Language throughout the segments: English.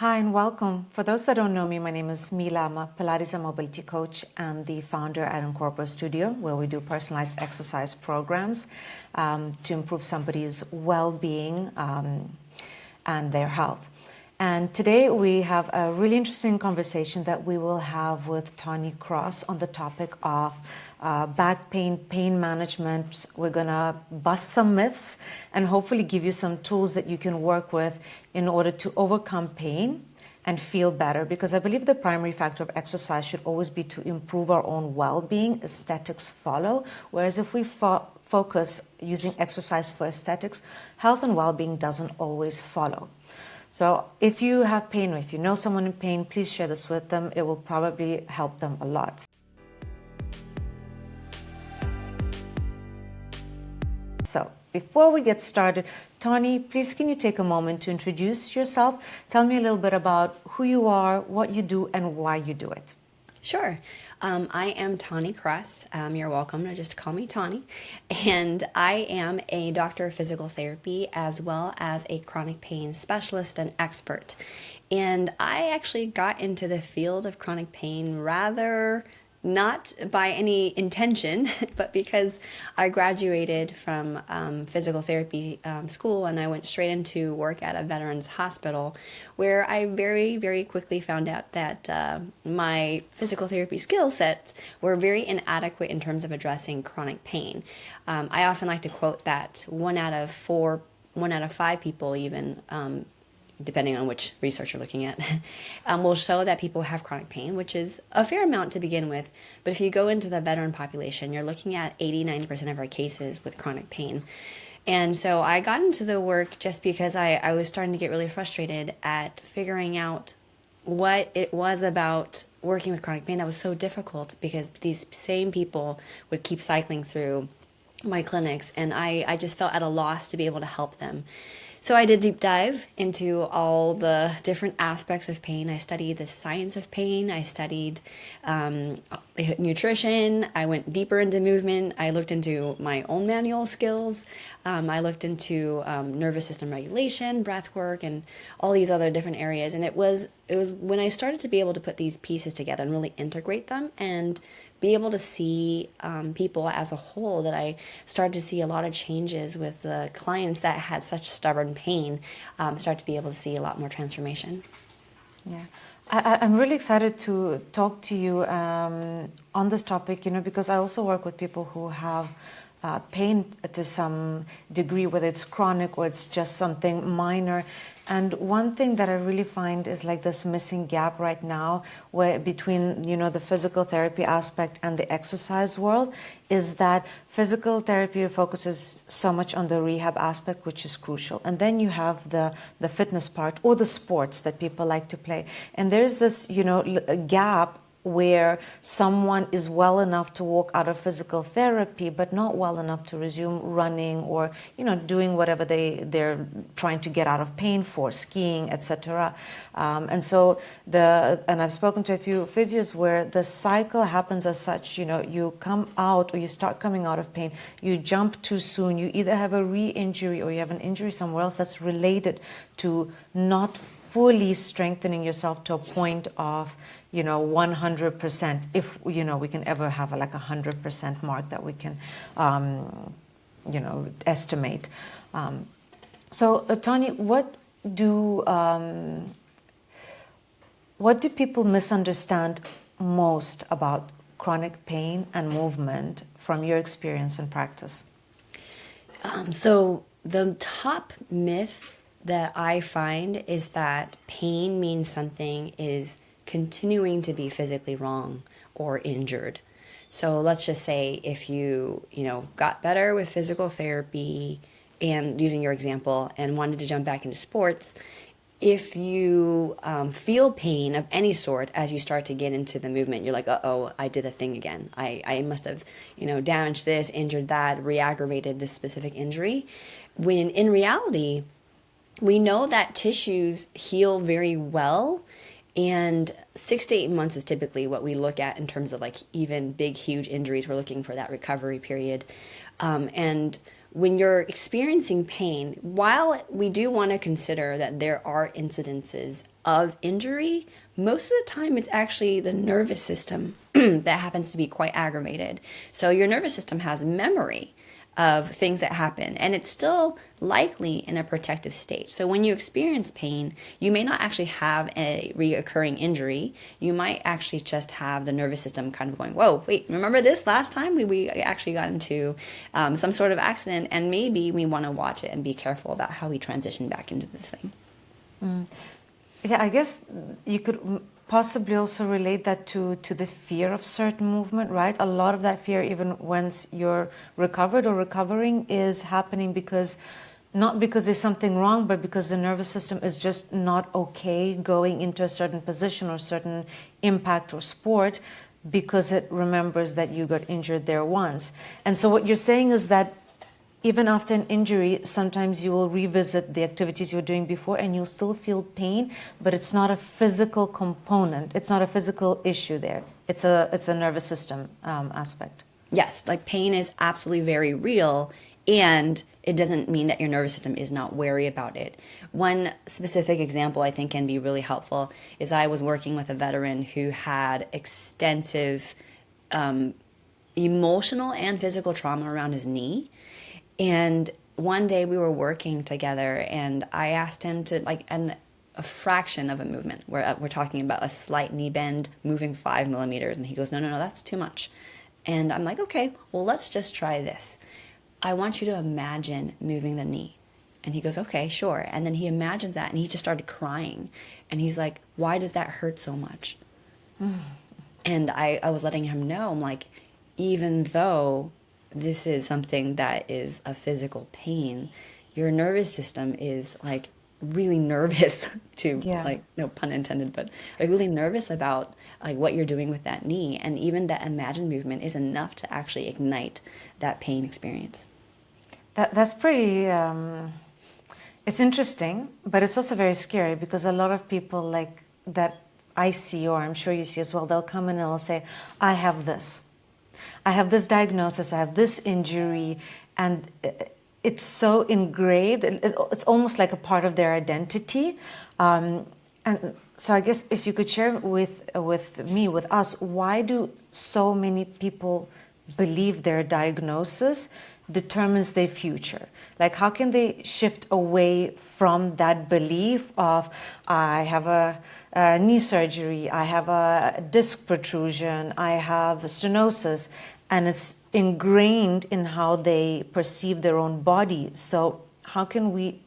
Hi and welcome. For those that don't know me, my name is Mila. I'm a Pilates and mobility coach and the founder at Incorpora Studio, where we do personalized exercise programs to improve somebody's well-being and their health. And today we have a really interesting conversation that we will have with Tawny Cross on the topic of back pain, pain management. We're gonna bust some myths and hopefully give you some tools that you can work with in order to overcome pain and feel better. Because I believe the primary factor of exercise should always be to improve our own well-being. Aesthetics follow. Whereas if we focus using exercise for aesthetics, health and well-being doesn't always follow. So if you have pain or if you know someone in pain, please share this with them. It will probably help them a lot. So before we get started, Tawny, please can you take a moment to introduce yourself? Tell me a little bit about who you are, what you do, and why you do it. Sure. I am Tawny Cross. You're welcome to just call me Tawny. And I am a doctor of physical therapy as well as a chronic pain specialist and expert. And I actually got into the field of chronic pain rather not by any intention, but because I graduated from physical therapy school and I went straight into work at a veterans hospital where I very, very quickly found out that my physical therapy skill sets were very inadequate in terms of addressing chronic pain. I often like to quote that 1 out of 5 people even depending on which research you're looking at, will show that people have chronic pain, which is a fair amount to begin with. But if you go into the veteran population, you're looking at 80-90% of our cases with chronic pain. And so I got into the work just because I was starting to get really frustrated at figuring out what it was about working with chronic pain that was so difficult, because these same people would keep cycling through my clinics, and I just felt at a loss to be able to help them. So I did a deep dive into all the different aspects of pain. I studied the science of pain. I studied nutrition. I went deeper into movement. I looked into my own manual skills. I looked into nervous system regulation, breath work, and all these other different areas. And it was when I started to be able to put these pieces together and really integrate them and be able to see people as a whole that I started to see a lot of changes with the clients that had such stubborn pain, start to be able to see a lot more transformation. Yeah, I'm really excited to talk to you on this topic, because I also work with people who have pain to some degree, whether it's chronic or it's just something minor. And one thing that I really find is like this missing gap right now, where between the physical therapy aspect and the exercise world, is that physical therapy focuses so much on the rehab aspect, which is crucial, and then you have the fitness part or the sports that people like to play, and there's this gap where someone is well enough to walk out of physical therapy but not well enough to resume running or doing whatever they're trying to get out of pain for, skiing, etc. And I've spoken to a few physios where the cycle happens as such. You come out, or you start coming out of pain, you jump too soon, you either have a re-injury or you have an injury somewhere else that's related to not fully strengthening yourself to a point of 100%, if we can ever have like 100% mark that we can estimate. So Tawny, what do people misunderstand most about chronic pain and movement from your experience and practice? So the top myth that I find is that pain means something is continuing to be physically wrong or injured. So let's just say if you got better with physical therapy and, using your example, and wanted to jump back into sports, if you feel pain of any sort as you start to get into the movement, you're like, uh-oh, I did a thing again. I must have, damaged this, injured that, re-aggravated this specific injury. When in reality, we know that tissues heal very well, and 6 to 8 months is typically what we look at in terms of like even big, huge injuries. We're looking for that recovery period. And when you're experiencing pain, while we do want to consider that there are incidences of injury, most of the time it's actually the nervous system that happens to be quite aggravated. So your nervous system has memory of things that happen, and it's still likely in a protective state. So when you experience pain, you may not actually have a reoccurring injury. You might actually just have the nervous system kind of going, whoa, wait, remember this last time we actually got into some sort of accident, and maybe we want to watch it and be careful about how we transition back into this thing. Yeah, I guess you could possibly also relate that to the fear of certain movement, right? A lot of that fear, even once you're recovered or recovering, is happening because, not because there's something wrong, but because the nervous system is just not okay going into a certain position or certain impact or sport, because it remembers that you got injured there once. And so what you're saying is that even after an injury, sometimes you will revisit the activities you were doing before and you'll still feel pain, but it's not a physical component. It's not a physical issue there. It's a nervous system aspect. Yes, like pain is absolutely very real, and it doesn't mean that your nervous system is not wary about it. One specific example I think can be really helpful is I was working with a veteran who had extensive emotional and physical trauma around his knee. And one day we were working together, and I asked him to, like, a fraction of a movement. We're talking about a slight knee bend, moving 5 millimeters. And he goes, no, that's too much. And I'm like, okay, well, let's just try this. I want you to imagine moving the knee. And he goes, okay, sure. And then he imagines that, and he just started crying. And he's like, why does that hurt so much? And I was letting him know, I'm like, even though this is something that is a physical pain, your nervous system is like really nervous to, like, no pun intended, but like really nervous about like what you're doing with that knee. And even that imagined movement is enough to actually ignite that pain experience. That's pretty, it's interesting, but it's also very scary, because a lot of people like that I see, or I'm sure you see as well, they'll come in and they'll say, I have this diagnosis, I have this injury, and it's so engraved. It's almost like a part of their identity. And so I guess if you could share with us, why do so many people believe their diagnosis determines their future? Like, how can they shift away from that belief of, I have a knee surgery, I have a disc protrusion, I have stenosis, and it's ingrained in how they perceive their own body. So how can we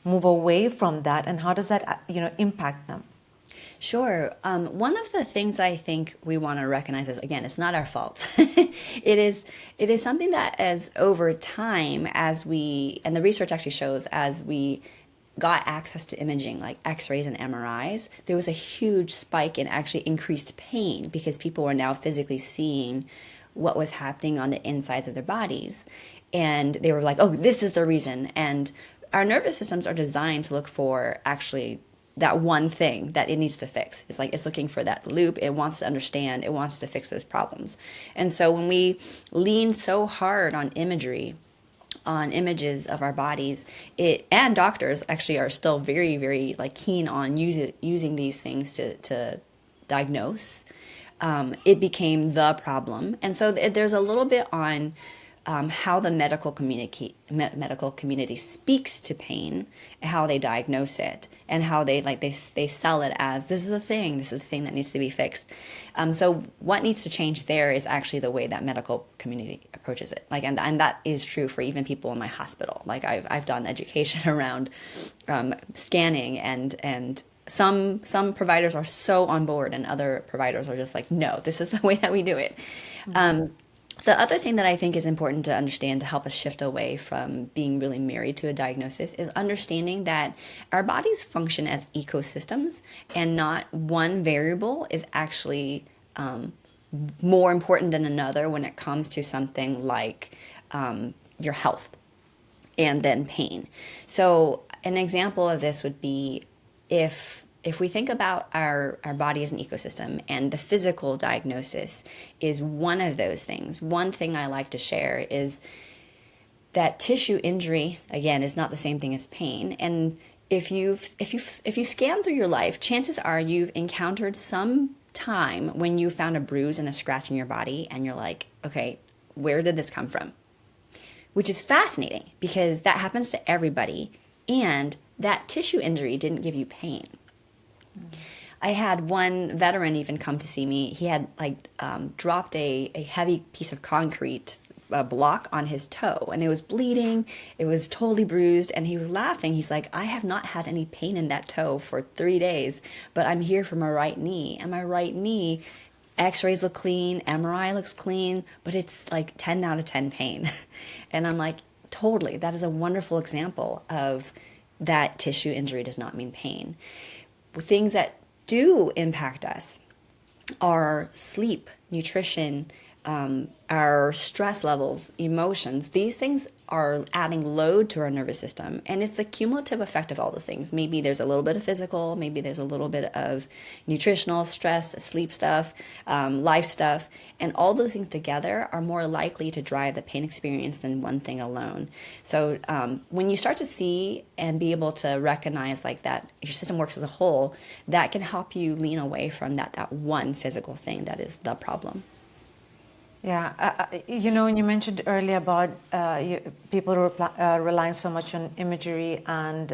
move away from that, and how does that impact them? Sure. One of the things I think we want to recognize is, again, it's not our fault. It is something that, as over time, as we, and the research actually shows, as we got access to imaging like x-rays and MRIs, there was a huge spike in actually increased pain, because people were now physically seeing what was happening on the insides of their bodies. And they were like, oh, this is the reason. And our nervous systems are designed to look for actually that one thing that it needs to fix. It's like it's looking for that loop. It wants to understand. It wants to fix those problems. And so when we lean so hard on imagery, on images of our bodies, and doctors actually are still very, very like keen on using these things to diagnose, it became the problem. And so there's a little bit on how the medical community speaks to pain, how they diagnose it, and how they sell it as, this is the thing that needs to be fixed. So what needs to change there is actually the way that medical community approaches it. Like, and that is true for even people in my hospital. Like I've done education around scanning, and some providers are so on board, and other providers are just like, no, this is the way that we do it. The other thing that I think is important to understand to help us shift away from being really married to a diagnosis is understanding that our bodies function as ecosystems, and not one variable is actually more important than another when it comes to something like your health and then pain. So an example of this would be if we think about our body as an ecosystem, and the physical diagnosis is one of those things. One thing I like to share is that tissue injury, again, is not the same thing as pain. And if you scan through your life, chances are you've encountered some time when you found a bruise and a scratch in your body and you're like, okay, where did this come from? Which is fascinating because that happens to everybody, and that tissue injury didn't give you pain. I had one veteran even come to see me. He had dropped a heavy piece of concrete block on his toe, and it was bleeding. It was totally bruised, and he was laughing. He's like, I have not had any pain in that toe for 3 days, but I'm here for my right knee, and my right knee, x-rays look clean, MRI looks clean, but it's like 10 out of 10 pain. And I'm like, totally, that is a wonderful example of that tissue injury does not mean pain. Things that do impact us are sleep, nutrition, our stress levels, emotions. These things are adding load to our nervous system, and it's the cumulative effect of all those things. Maybe there's a little bit of physical, maybe there's a little bit of nutritional stress, sleep stuff, life stuff, and all those things together are more likely to drive the pain experience than one thing alone. So when you start to see and be able to recognize like that your system works as a whole, that can help you lean away from that one physical thing that is the problem. Yeah, and you mentioned earlier about people relying so much on imagery and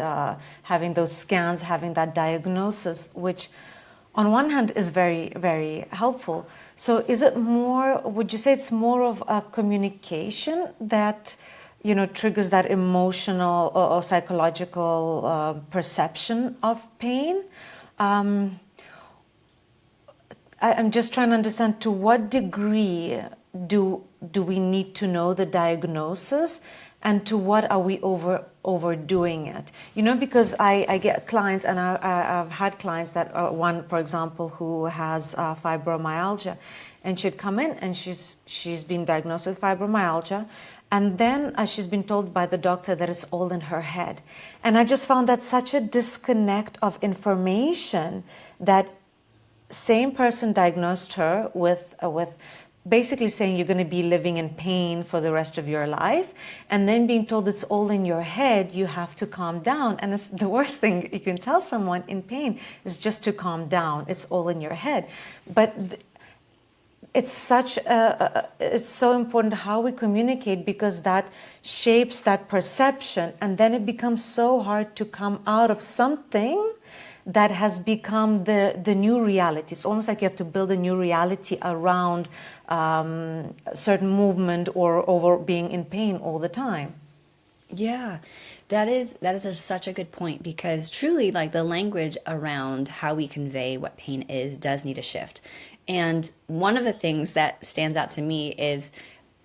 having those scans, having that diagnosis, which on one hand is very, very helpful. So is it more, would you say it's more of a communication that, triggers that emotional or psychological perception of pain? I'm just trying to understand, to what degree do we need to know the diagnosis, and to what are we overdoing it? Because I get clients, and I've had clients that one, for example, who has fibromyalgia, and she'd come in and she's been diagnosed with fibromyalgia, and then she's been told by the doctor that it's all in her head. And I just found that such a disconnect of information, that same person diagnosed her with basically saying you're going to be living in pain for the rest of your life, and then being told it's all in your head, you have to calm down. And it's the worst thing you can tell someone in pain is just to calm down. It's all in your head. But it's so important how we communicate, because that shapes that perception, and then it becomes so hard to come out of something that has become the new reality. It's almost like you have to build a new reality around a certain movement or over being in pain all the time. Yeah, that is such a good point, because truly, like, the language around how we convey what pain is does need a shift. And one of the things that stands out to me is,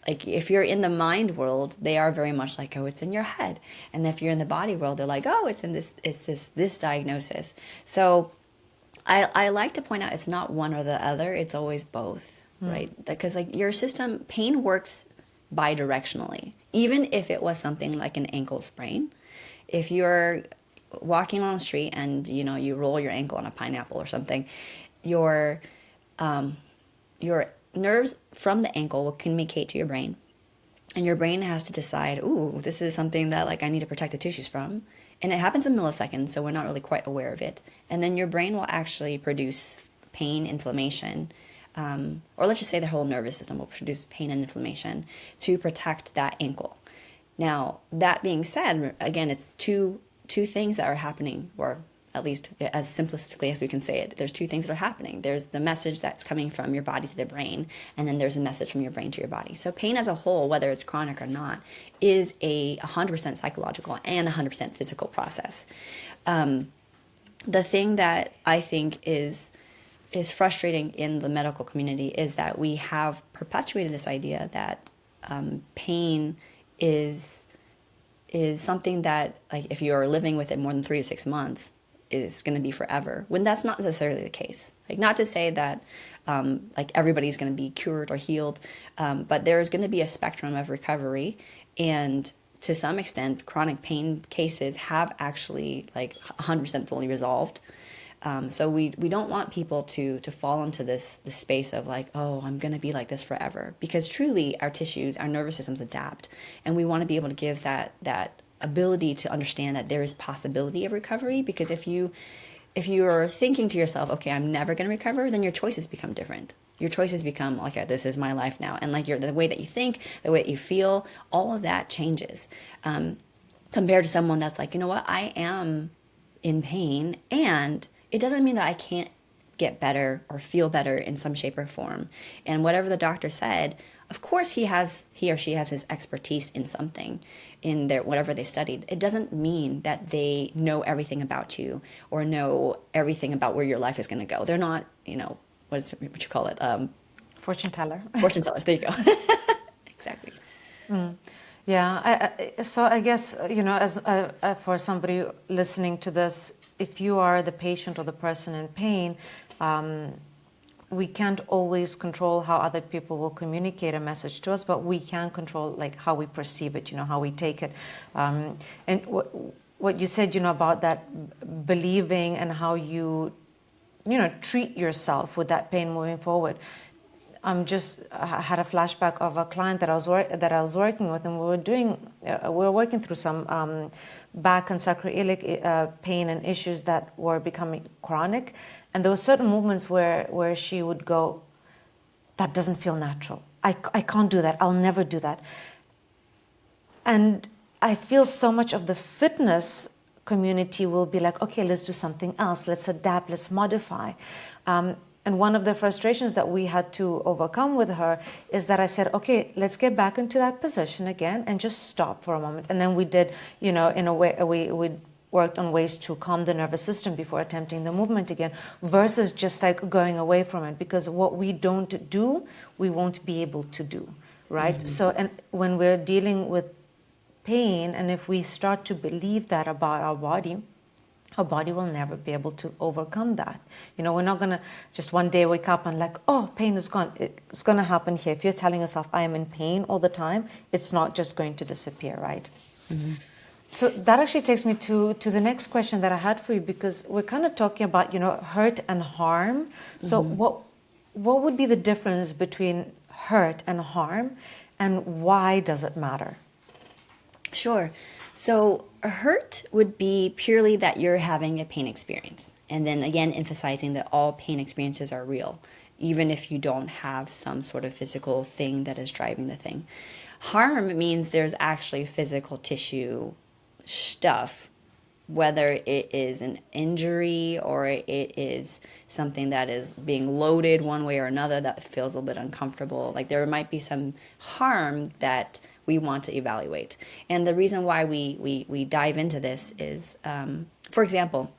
like, if you're in the mind world, they are very much like, oh, it's in your head. And if you're in the body world, they're like, oh, it's this diagnosis. So I like to point out it's not one or the other, it's always both, right? Because, like, your system, pain works bidirectionally. Even if it was something like an ankle sprain, if you're walking on the street and, you roll your ankle on a pineapple or something, your nerves from the ankle will communicate to your brain, and your brain has to decide, ooh, this is something that, like, I need to protect the tissues from. And it happens in milliseconds, so we're not really quite aware of it. And then your brain will actually produce pain, inflammation, or let's just say the whole nervous system will produce pain and inflammation to protect that ankle. Now, that being said, again, it's two things that are happening, or at least as simplistically as we can say it. There's two things that are happening. There's the message that's coming from your body to the brain, and then there's a message from your brain to your body. So pain as a whole, whether it's chronic or not, is a 100% psychological and 100% physical process. The thing that I think is frustrating in the medical community is that we have perpetuated this idea that pain is something that, like, if you're living with it more than 3 to 6 months, is going to be forever, when that's not necessarily the case. Like, not to say that like everybody's going to be cured or healed, but there's going to be a spectrum of recovery, and to some extent chronic pain cases have actually, like, 100% fully resolved. So we don't want people to fall into this space of like, oh, I'm going to be like this forever, because truly our tissues, our nervous systems adapt, and we want to be able to give that ability to understand that there is possibility of recovery. Because if you're thinking to yourself, okay, I'm never going to recover, then your choices become different. Your choices become like, okay, this is my life now, and like the way that you think, the way that you feel, all of that changes. Compared to someone that's like, you know what, I am in pain, and it doesn't mean that I can't get better or feel better in some shape or form. And whatever the doctor said, of course he or she has his expertise in something, in their whatever they studied. It doesn't mean that they know everything about you or know everything about where your life is going to go. They're not, what you call it? Fortune teller. Fortune tellers. There you go. Exactly. Yeah. So I guess, as for somebody listening to this, if you are the patient or the person in pain, we can't always control how other people will communicate a message to us, but we can control like how we perceive it, how we take it. And what you said, about that believing and how you treat yourself with that pain moving forward. I had a flashback of a client that I was working with, and we were working through some back and sacroiliac pain and issues that were becoming chronic, and there were certain movements where she would go, "That doesn't feel natural. I can't do that. I'll never do that." And I feel so much of the fitness community will be like, "Okay, let's do something else. Let's adapt. Let's modify." And one of the frustrations that we had to overcome with her is that I said, okay, let's get back into that position again and just stop for a moment. And then we did, in a way, we worked on ways to calm the nervous system before attempting the movement again, versus just like going away from it. Because what we don't do, we won't be able to do, right? Mm-hmm. So, and when we're dealing with pain, and if we start to believe that about our body will never be able to overcome that. We're not going to just one day wake up and like, oh, pain is gone. It's going to happen here. If you're telling yourself, I am in pain all the time, it's not just going to disappear, right? Mm-hmm. So that actually takes me to the next question that I had for you, because we're kind of talking about, hurt and harm. So mm-hmm. what would be the difference between hurt and harm, and why does it matter? Sure. So a hurt would be purely that you're having a pain experience. And then again, emphasizing that all pain experiences are real, even if you don't have some sort of physical thing that is driving the thing. Harm means there's actually physical tissue stuff, whether it is an injury or it is something that is being loaded one way or another that feels a little bit uncomfortable. Like there might be some harm that we want to evaluate. And the reason why we dive into this is, for example,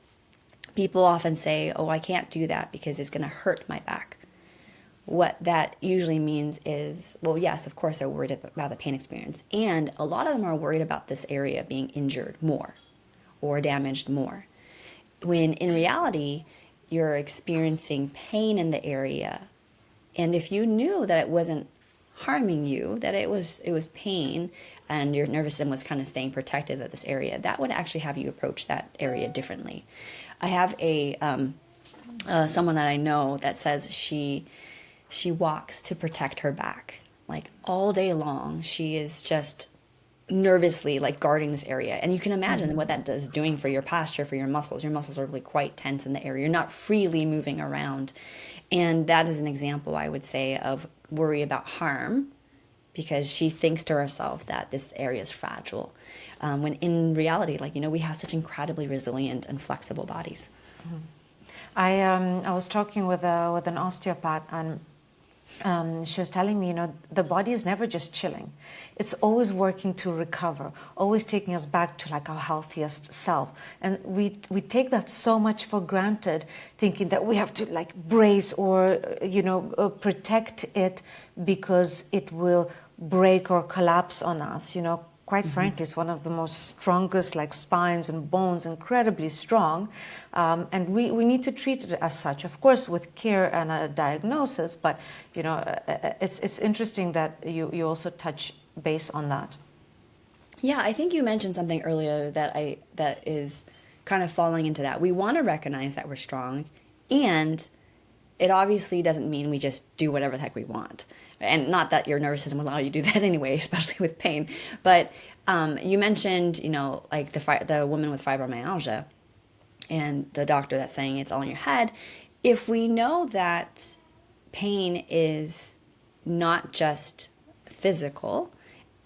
people often say, oh, I can't do that because it's going to hurt my back. What that usually means is, well, yes, of course they're worried about the pain experience. And a lot of them are worried about this area being injured more or damaged more. When in reality, you're experiencing pain in the area. And if you knew that it wasn't harming you, that it was pain, and your nervous system was kind of staying protective of this area, that would actually have you approach that area differently. I have someone that I know that says she walks to protect her back, like all day long. She is just nervously like guarding this area, and you can imagine what that does doing for your posture, for your muscles. Your muscles are really quite tense in the area. You're not freely moving around, and that is an example, I would say, of worry about harm, because she thinks to herself that this area is fragile, when in reality, we have such incredibly resilient and flexible bodies. Mm-hmm. I was talking with an osteopath, and she was telling me, the body is never just chilling. It's always working to recover, always taking us back to like our healthiest self. And we take that so much for granted, thinking that we have to like brace or, protect it because it will break or collapse on us. Quite mm-hmm. frankly, it's one of the most strongest like spines and bones, incredibly strong. And we need to treat it as such, of course, with care and a diagnosis. But, it's interesting that you also touch base on that. Yeah, I think you mentioned something earlier that is kind of falling into that. We want to recognize that we're strong, and it obviously doesn't mean we just do whatever the heck we want. And not that your nervous system will allow you to do that anyway, especially with pain. But you mentioned, like the woman with fibromyalgia and the doctor that's saying it's all in your head. If we know that pain is not just physical,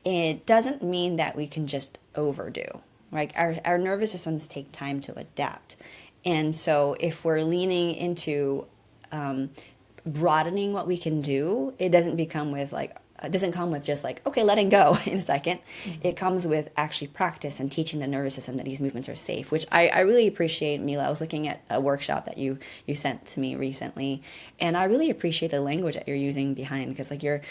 it doesn't mean that we can just overdo. Like our nervous systems take time to adapt. And so if we're leaning into broadening what we can do, it doesn't come with just like, okay, letting go in a second. Mm-hmm. It comes with actually practice and teaching the nervous system that these movements are safe, which I really appreciate, Mila. I was looking at a workshop that you sent to me recently, and I really appreciate the language that you're using behind, because like you're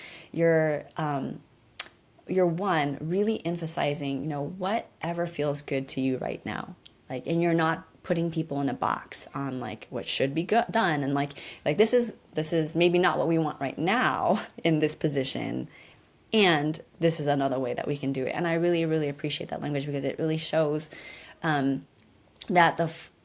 one, really emphasizing, whatever feels good to you right now. Like, and you're not putting people in a box on like what should be done, and like this is maybe not what we want right now in this position, and this is another way that we can do it. And I really, really appreciate that language, because it really shows that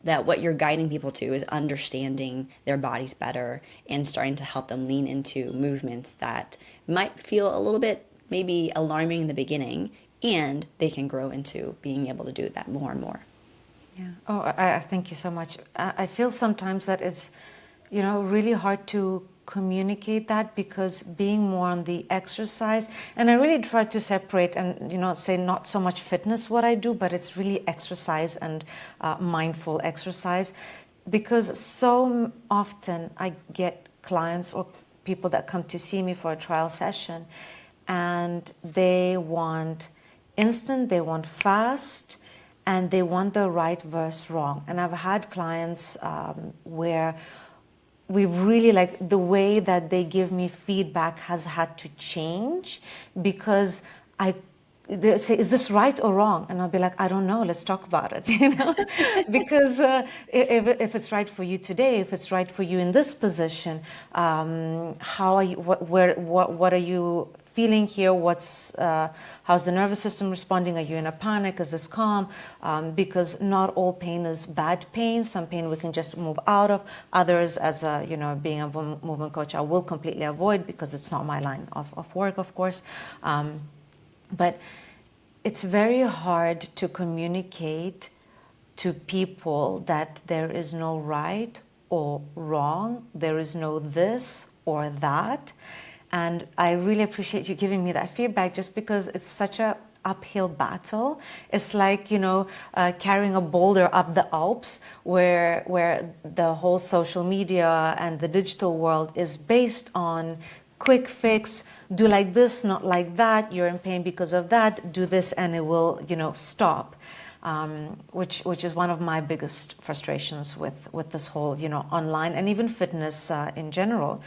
what you're guiding people to is understanding their bodies better and starting to help them lean into movements that might feel a little bit maybe alarming in the beginning, and they can grow into being able to do that more and more. Yeah. Oh, I thank you so much. I feel sometimes that it's, really hard to communicate that, because being more on the exercise, and I really try to separate and, say not so much fitness what I do, but it's really exercise and mindful exercise, because so often I get clients or people that come to see me for a trial session, and they want instant, they want fast, and they want the right versus wrong. And I've had clients where we really like the way that they give me feedback has had to change, because they say, is this right or wrong? And I'll be like, I don't know, let's talk about it, because if it's right for you today, if it's right for you in this position, how are you, what are you feeling here? How's the nervous system responding? Are you in a panic? Is this calm? Because not all pain is bad pain. Some pain we can just move out of. Others, as being a movement coach, I will completely avoid, because it's not my line of work, of course. But it's very hard to communicate to people that there is no right or wrong. There is no this or that. And I really appreciate you giving me that feedback, just because it's such a uphill battle. It's like, carrying a boulder up the Alps, where the whole social media and the digital world is based on quick fix, do like this, not like that, you're in pain because of that, do this and it will, stop. Which is one of my biggest frustrations with this whole, online and even fitness in general.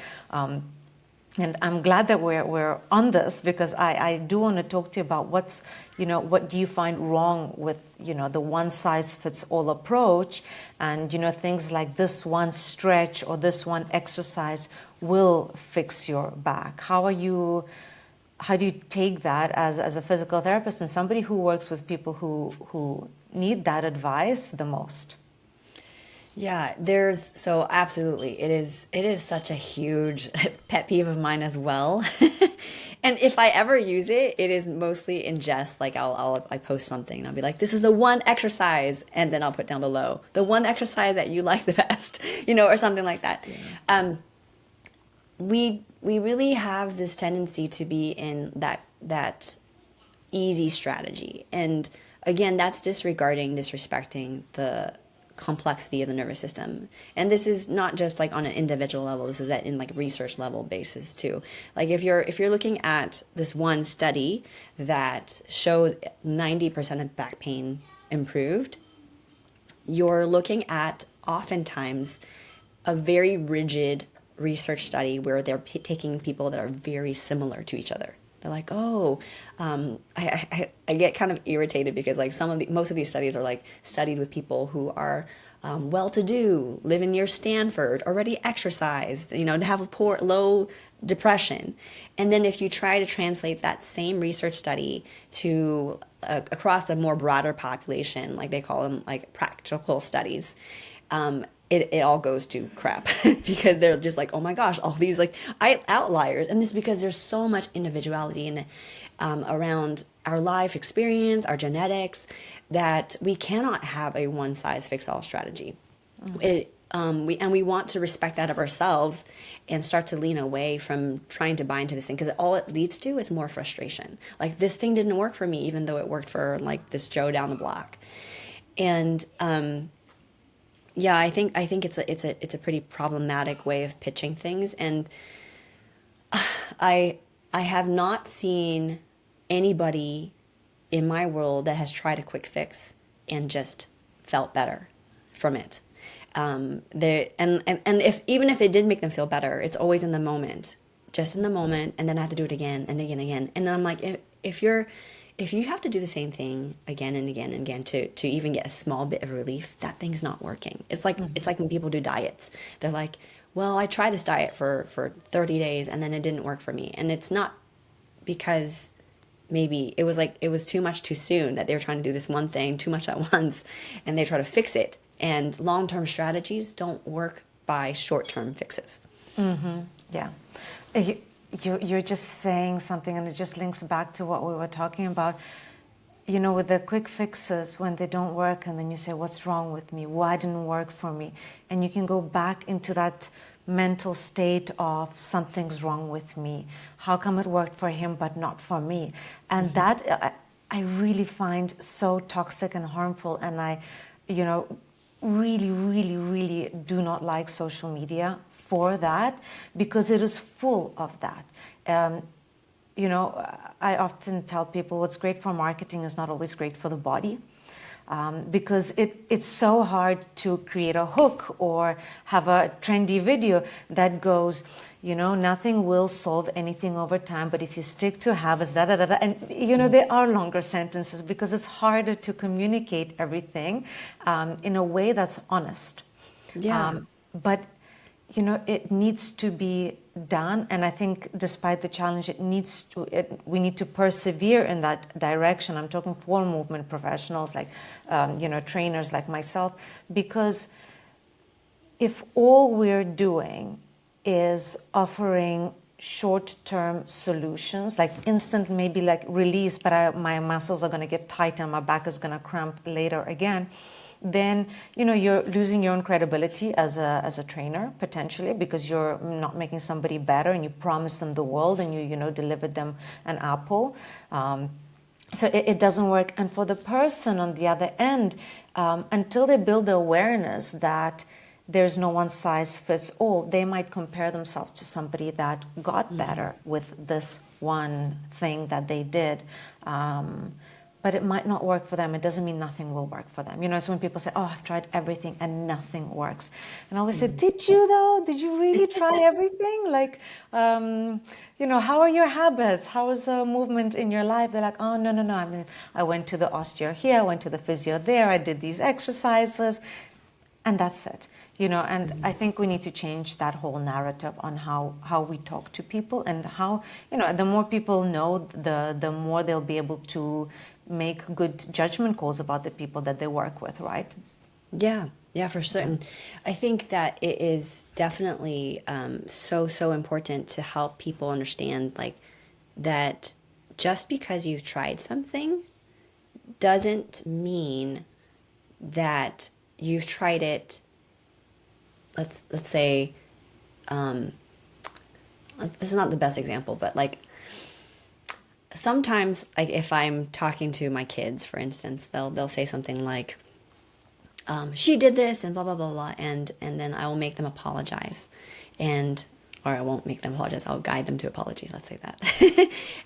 And I'm glad that we're on this, because I do want to talk to you about what do you find wrong with, the one size fits all approach, and, things like this one stretch or this one exercise will fix your back. How do you take that as a physical therapist and somebody who works with people who need that advice the most? Yeah, so absolutely. It is such a huge pet peeve of mine as well. And if I ever use it, it is mostly in jest. Like I post something and I'll be like, this is the one exercise, and then I'll put down below the one exercise that you like the best, or something like that. Yeah. We really have this tendency to be in that easy strategy. And again, that's disrespecting the complexity of the nervous system. And this is not just like on an individual level, this is in like research level basis too. Like if you're looking at this one study that showed 90% of back pain improved, you're looking at oftentimes a very rigid research study where they're taking people that are very similar to each other. They're like, I get kind of irritated, because like most of these studies are like studied with people who are well-to-do, living near Stanford, already exercised, to have a low depression. And then if you try to translate that same research study to across a more broader population, like they call them like practical studies, it all goes to crap because they're just like, oh my gosh, all these like outliers. And this is because there's so much individuality in around our life experience, our genetics, that we cannot have a one size fits all strategy. We want to respect that of ourselves and start to lean away from trying to buy into this thing, because all it leads to is more frustration. Like, this thing didn't work for me, even though it worked for like this Joe down the block. And yeah, I think it's a pretty problematic way of pitching things. And I have not seen anybody in my world that has tried a quick fix and just felt better from it. And if even if it did make them feel better, it's always in the moment, just in the moment, and then I have to do it again and again and again. And I'm like, if you have to do the same thing again and again and again to even get a small bit of relief, that thing's not working. It's like when people do diets. They're like, well, I tried this diet for 30 days and then it didn't work for me. And it's not because maybe it was too much too soon, that they were trying to do this one thing too much at once, and they try to fix it. And long-term strategies don't work by short-term fixes. Yeah. You're just saying something, and it just links back to what we were talking about. With the quick fixes, when they don't work, and then you say, what's wrong with me? Why didn't it work for me? And you can go back into that mental state of something's wrong with me. How come it worked for him but not for me? And that I really find so toxic and harmful. And I, really, really, really do not like social media for that, because it is full of that. I often tell people what's great for marketing is not always great for the body, because it's so hard to create a hook or have a trendy video that goes, nothing will solve anything over time, but if you stick to habits, da da da da. And there are longer sentences because it's harder to communicate everything in a way that's honest. Yeah. But it needs to be done, and I think despite the challenge, we need to persevere in that direction. I'm talking for movement professionals, like trainers like myself, because if all we're doing is offering short-term solutions, like instant, maybe like release, but my muscles are going to get tight and my back is going to cramp later again, then you're losing your own credibility as a trainer, potentially, because you're not making somebody better, and you promise them the world and you delivered them an apple. So it doesn't work. And for the person on the other end, until they build the awareness that there's no one size fits all, they might compare themselves to somebody that got better with this one thing that they did. But it might not work for them. It doesn't mean nothing will work for them. So when people say, oh, I've tried everything and nothing works. And I always say, did you though? Did you really try everything? Like, how are your habits? How is movement in your life? They're like, oh, no. I mean, I went to the osteo here, I went to the physio there, I did these exercises, and that's it. And I think we need to change that whole narrative on how we talk to people, and how, the more people know, the more they'll be able to make good judgment calls about the people that they work with, right? Yeah, for certain. I think that it is definitely so important to help people understand, like, that just because you've tried something doesn't mean that you've tried it. Let's say, this is not the best example, but like, sometimes, like, if I'm talking to my kids, for instance, they'll say something like, she did this and blah blah blah blah, and then I will make them apologize, or I won't make them apologize, I'll guide them to apology, let's say that.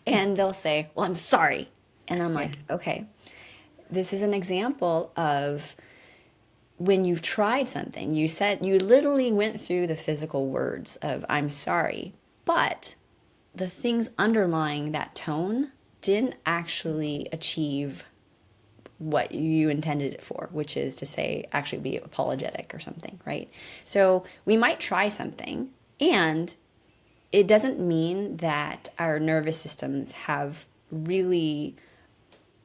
And they'll say, well, I'm sorry. And I'm like, okay, this is an example of when you've tried something, you literally went through the physical words of I'm sorry, but the things underlying that tone didn't actually achieve what you intended it for, which is to say, actually be apologetic or something, right? So we might try something, and it doesn't mean that our nervous systems have really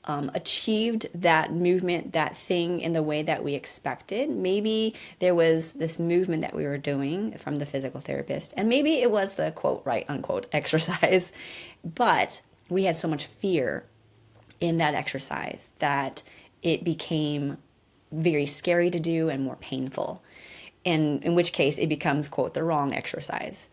achieved that movement, that thing in the way that we expected. Maybe there was this movement that we were doing from the physical therapist, and maybe it was the quote, right, unquote, exercise, but we had so much fear in that exercise that it became very scary to do and more painful. And in which case it becomes, quote, the wrong exercise.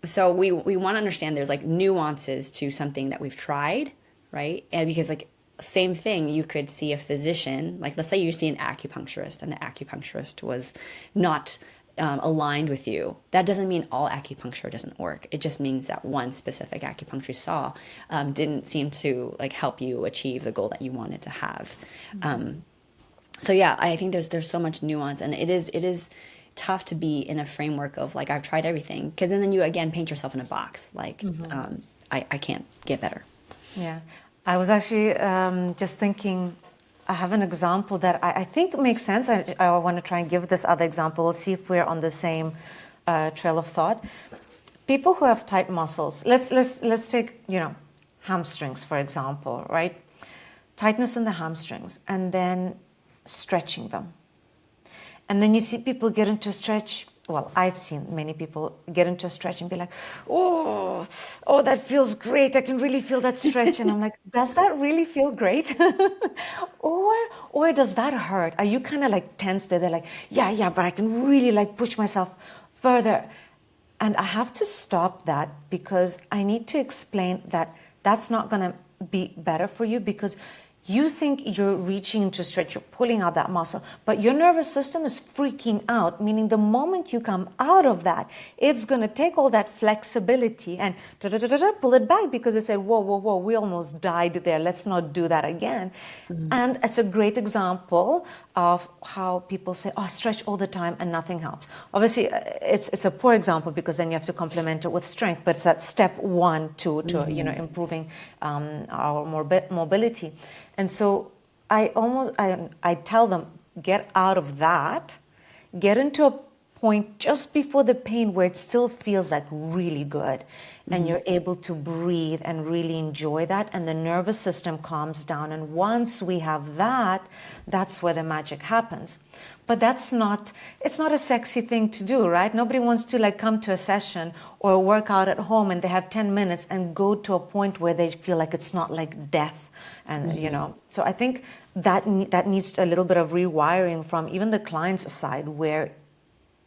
So we want to understand there's like nuances to something that we've tried, right? And because like same thing, you could see a physician, like let's say you see an acupuncturist and the acupuncturist was not aligned with you. That doesn't mean all acupuncture doesn't work. It just means that one specific acupuncture you saw didn't seem to like help you achieve the goal that you wanted to have. So yeah, I think there's so much nuance, and it is tough to be in a framework of like I've tried everything, because then you again paint yourself in a box like I can't get better. Yeah, I was actually just thinking, I have an example that I think makes sense. I want to try and give this other example. We'll see if we're on the same trail of thought. People who have tight muscles, let's take, hamstrings, for example, right? Tightness in the hamstrings, and then stretching them. And then you see people get into a stretch. Well, I've seen many people get into a stretch and be like, oh, that feels great. I can really feel that stretch. And I'm like, does that really feel great? or does that hurt? Are you kind of like tense there? They're like, yeah, but I can really like push myself further. And I have to stop that, because I need to explain that that's not going to be better for you, because you think you're reaching into stretch, you're pulling out that muscle, but your nervous system is freaking out, meaning the moment you come out of that, it's going to take all that flexibility and pull it back, because it said, whoa, we almost died there. Let's not do that again. And it's a great example of how people say, stretch all the time and nothing helps. Obviously, it's a poor example, because then you have to complement it with strength, but it's that step one to improving our mobility. And so I tell them, get out of that, get into a point just before the pain where it still feels like really good, and you're able to breathe and really enjoy that, and the nervous system calms down. And once we have that, that's where the magic happens. But it's not a sexy thing to do, right? Nobody wants to like come to a session or a workout at home and they have 10 minutes and go to a point where they feel like it's not like death. And, so I think that needs a little bit of rewiring from even the client's side, where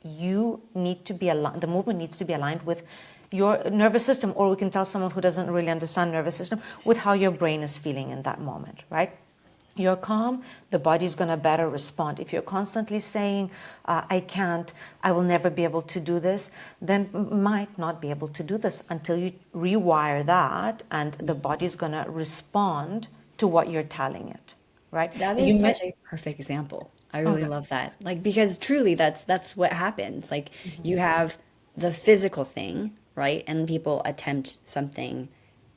you need to be aligned, the movement needs to be aligned with your nervous system, or we can tell someone who doesn't really understand nervous system, with how your brain is feeling in that moment, right? You're calm, the body's going to better respond. If you're constantly saying, I can't, I will never be able to do this, then might not be able to do this until you rewire that, and the body's going to respond to what you're telling it, right? That is such a perfect example. I really love that. Like, because truly that's what happens. Like you have the physical thing, right? And people attempt something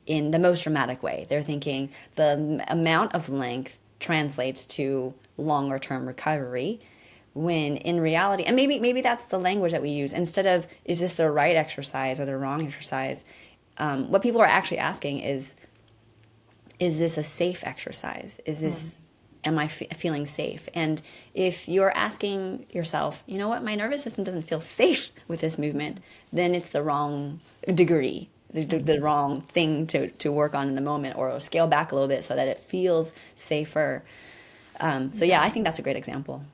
in the most dramatic way. They're thinking the amount of length translates to longer term recovery, when in reality, and maybe that's the language that we use, instead of is this the right exercise or the wrong exercise, what people are actually asking is this a safe exercise? Is this am I feeling safe? And if you're asking yourself, you know what, my nervous system doesn't feel safe with this movement, then it's the wrong degree, the wrong thing to work on in the moment, or scale back a little bit so that it feels safer. So yeah, I think that's a great example.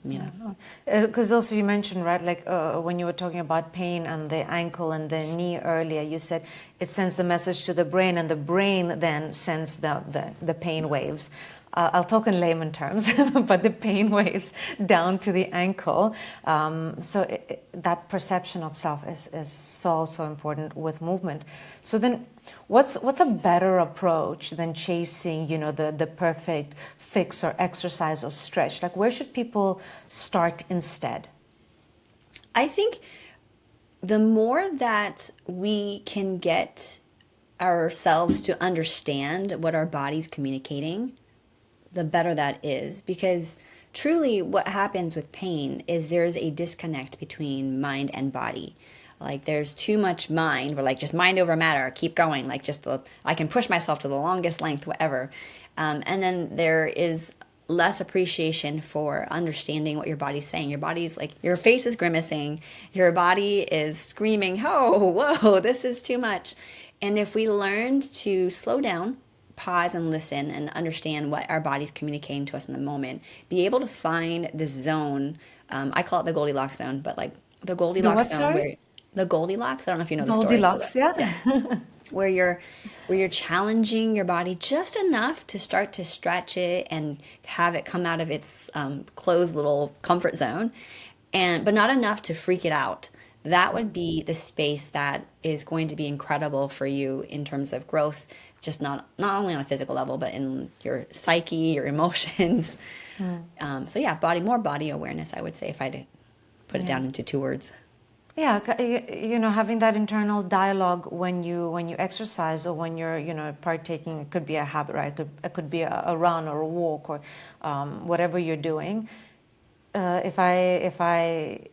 Because also you mentioned, right, like when you were talking about pain and the ankle and the knee earlier, you said it sends the message to the brain, and the brain then sends the pain waves. I'll talk in layman terms, but the pain waves down to the ankle. So that perception of self is so important with movement. So then, what's a better approach than chasing, the perfect fix or exercise or stretch? Like, where should people start instead? I think the more that we can get ourselves to understand what our body's communicating, the better that is. Because truly, what happens with pain is there's a disconnect between mind and body. Like there's too much mind. We're like just mind over matter. Keep going. Like just I can push myself to the longest length, whatever. And then there is less appreciation for understanding what your body's saying. Your body's like your face is grimacing. Your body is screaming, "Oh, whoa, this is too much." And if we learned to slow down, pause and listen and understand what our body's communicating to us in the moment, be able to find this zone. I call it the Goldilocks zone, but like the The Goldilocks what, zone sorry? where the Goldilocks, I don't know if you know the story. Goldilocks, yeah? Yeah. Where you're challenging your body just enough to start to stretch it and have it come out of its closed little comfort zone, and but not enough to freak it out. That would be the space that is going to be incredible for you in terms of growth, just not only on a physical level, but in your psyche, your emotions. So yeah, more body awareness, I would say, if I did put it Yeah. down into two words. Yeah, you know, having that internal dialogue when you exercise or when you're, you know, partaking. It could be a habit, right? It could be a run or a walk or whatever you're doing. If I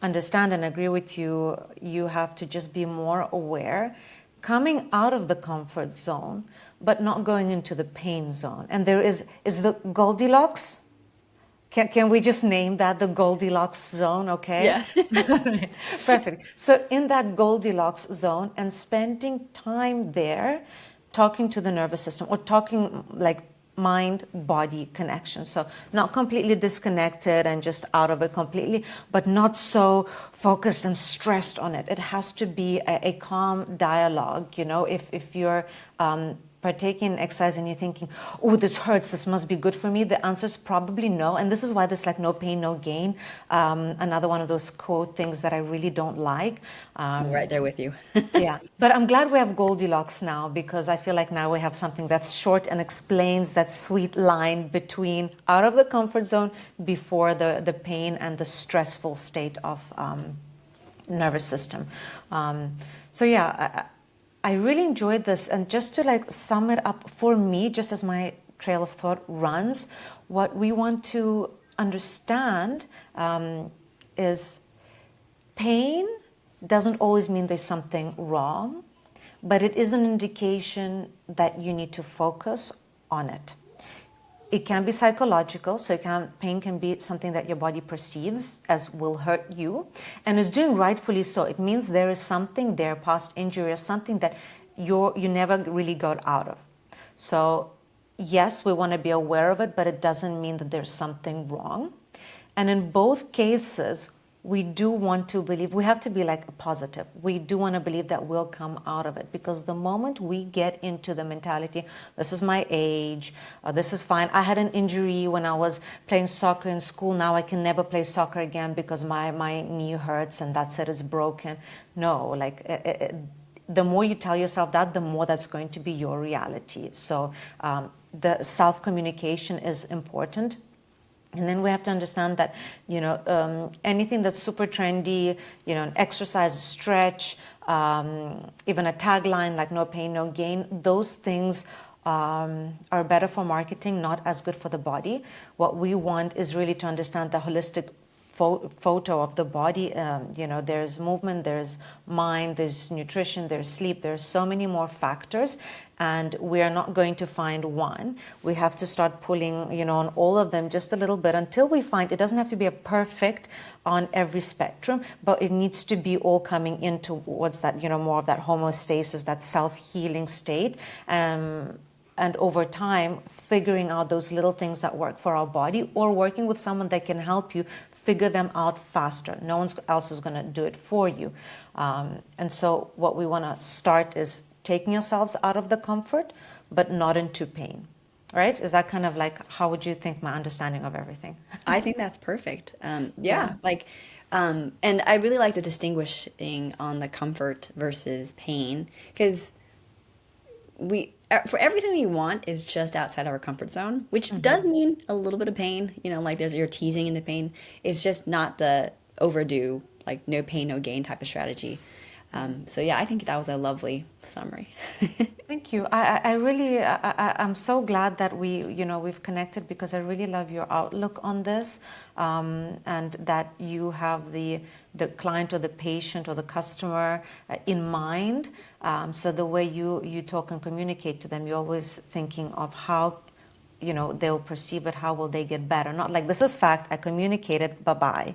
understand and agree with you, you have to just be more aware, coming out of the comfort zone, but not going into the pain zone. And there is the Goldilocks. Can we just name that the Goldilocks zone, okay? Yeah. Perfect. So in that Goldilocks zone and spending time there talking to the nervous system or talking like mind-body connection. So not completely disconnected and just out of it completely, but not so focused and stressed on it. It has to be a calm dialogue, you know, if you're partaking in exercise and you're thinking, oh, this hurts, this must be good for me, the answer is probably no. And this is why there's like no pain, no gain. Another one of those quote things that I really don't like. I'm right there with you. Yeah, but I'm glad we have Goldilocks now because I feel like now we have something that's short and explains that sweet line between out of the comfort zone before the pain and the stressful state of nervous system. So yeah, I really enjoyed this. And just to like sum it up for me, just as my trail of thought runs, what we want to understand is pain doesn't always mean there's something wrong, but it is an indication that you need to focus on it. It can be psychological, so pain can be something that your body perceives as will hurt you, and is doing rightfully so. It means there is something there, past injury or something that you never really got out of. So yes, we want to be aware of it, but it doesn't mean that there's something wrong. And in both cases, we do want to believe, we have to be like positive. We do want to believe that we'll come out of it, because the moment we get into the mentality, this is my age, this is fine. I had an injury when I was playing soccer in school. Now I can never play soccer again because my knee hurts and that's it, it's broken. No, like the more you tell yourself that, the more that's going to be your reality. So the self-communication is important. And then we have to understand that, you know, anything that's super trendy, you know, exercise, stretch, even a tagline like no pain, no gain, those things are better for marketing, not as good for the body. What we want is really to understand the holistic photo of the body. You know, there's movement, there's mind, there's nutrition, there's sleep, there's so many more factors, and we are not going to find one. We have to start pulling, you know, on all of them just a little bit until we find it doesn't have to be a perfect on every spectrum, but it needs to be all coming in towards that, you know, more of that homeostasis, that self-healing state. And over time, figuring out those little things that work for our body, or working with someone that can help you figure them out faster. No one else is going to do it for you. And so what we want to start is taking yourselves out of the comfort, but not into pain. Right? Is that kind of like, how would you think my understanding of everything? I think that's perfect. Yeah. Like, and I really like the distinguishing on the comfort versus pain, because for everything we want is just outside of our comfort zone, which does mean a little bit of pain. You know, like you're teasing into pain. It's just not the overdue, like no pain, no gain type of strategy. So yeah, I think that was a lovely summary. Thank you. I really, I'm so glad that we've connected, because I really love your outlook on this, and that you have the client or the patient or the customer in mind. So the way you talk and communicate to them, you're always thinking of how they'll perceive it, how will they get better, not like this is fact, I communicated, bye-bye.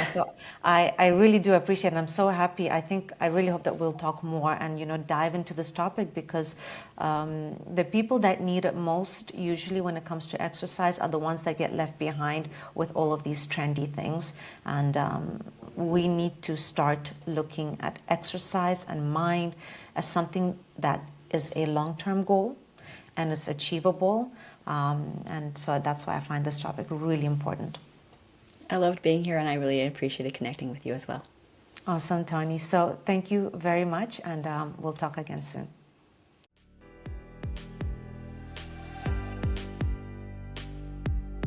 So I really do appreciate it. I'm so happy. I really hope that we'll talk more and dive into this topic, because the people that need it most usually when it comes to exercise are the ones that get left behind with all of these trendy things. And we need to start looking at exercise and mind as something that is a long-term goal and is achievable. And so that's why I find this topic really important. I loved being here, and I really appreciated connecting with you as well. Awesome, Tony. So thank you very much, and we'll talk again soon.